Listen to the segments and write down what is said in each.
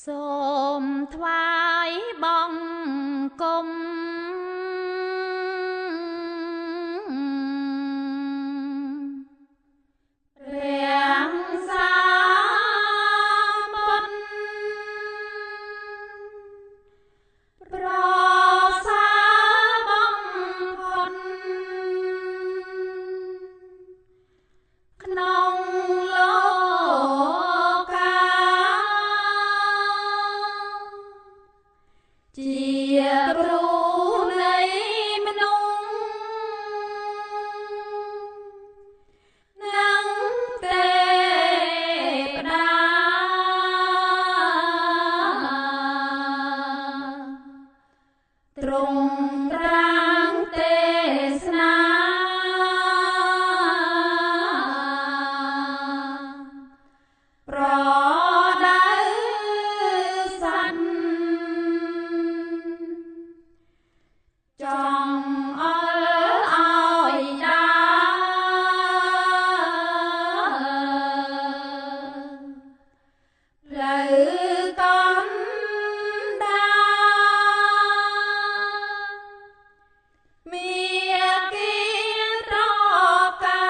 សូមថ្វាយបង្គំព្រះសាបុត្រប្រសើរបំផុតក្នុងលោកជាគ្រូនៃមនុស្សនិងទេវតាទ្រង់ត្រាំងទេសនាប្រដៅសត្វចង់អល់ឲ្យដាផ្លូវកណ្ដាមាគ៌ាត្រកា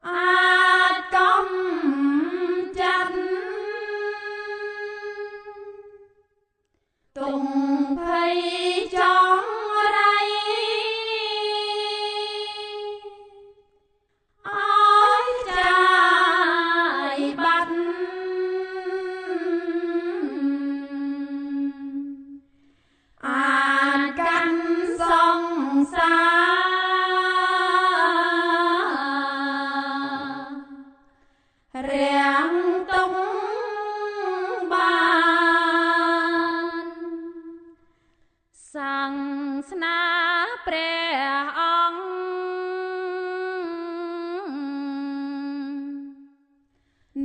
អាចកំចាត់ទុំភ័យចង្រៃឲ្យចាយបាត់អាចកាន់សង្សាររាំងទុំបានសាសនាព្រះអង្គ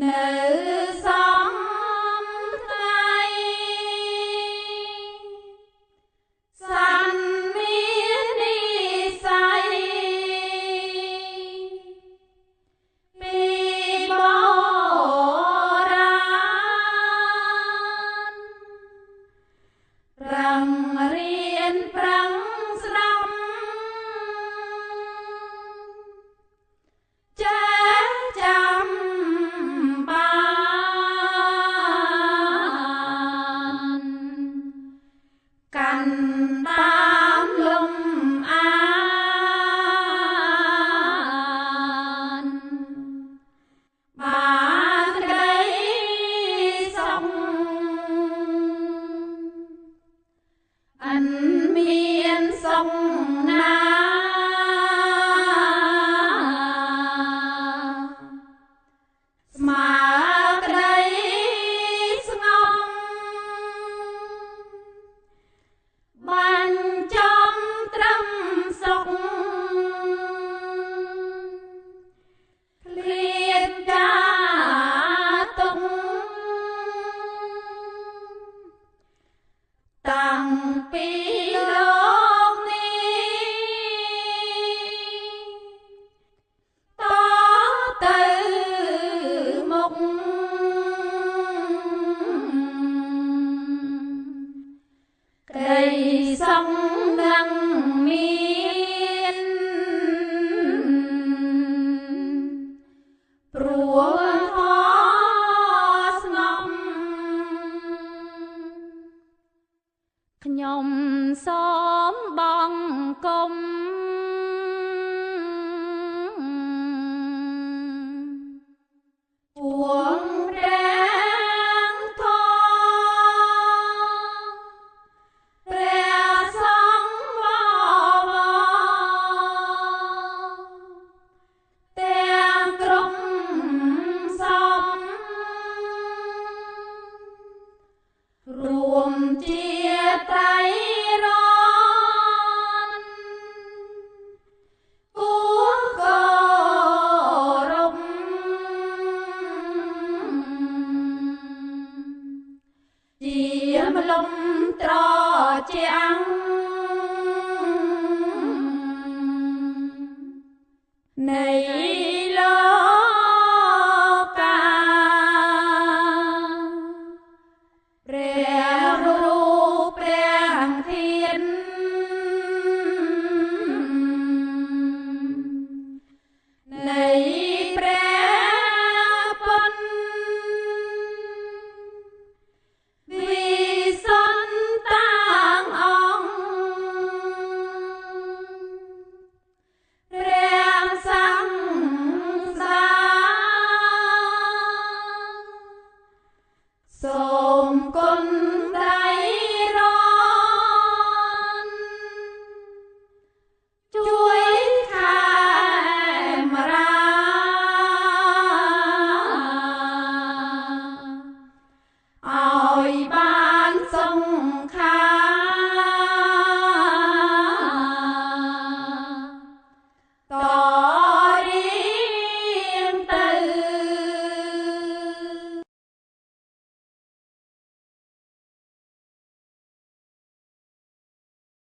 នៅសំថ្ងៃសន្មាននិស័យពីបុរាណរឹងរៀនប្រឹងស្ដាប់ចេះចាំបានកាន់តាមលំអានបានក្ដីសុខអិនមានសុខណាស្មើក្ដីស្ងប់បាញ់ចំត្រឹមសុខឃ្លាតការទុកតាំងពីលោកនេះតទៅមុខក្ដីសុខនឹងមានព្រោះធម៌ស្ងប់ខ្ញុំសូមបង្គំពួងព្រះធម៌ព្រះសង្ឃបវរទាំងក្រុមសំរួមជាត្រៃរណគួរគោរពជាម្លំត្រជាំងនៃ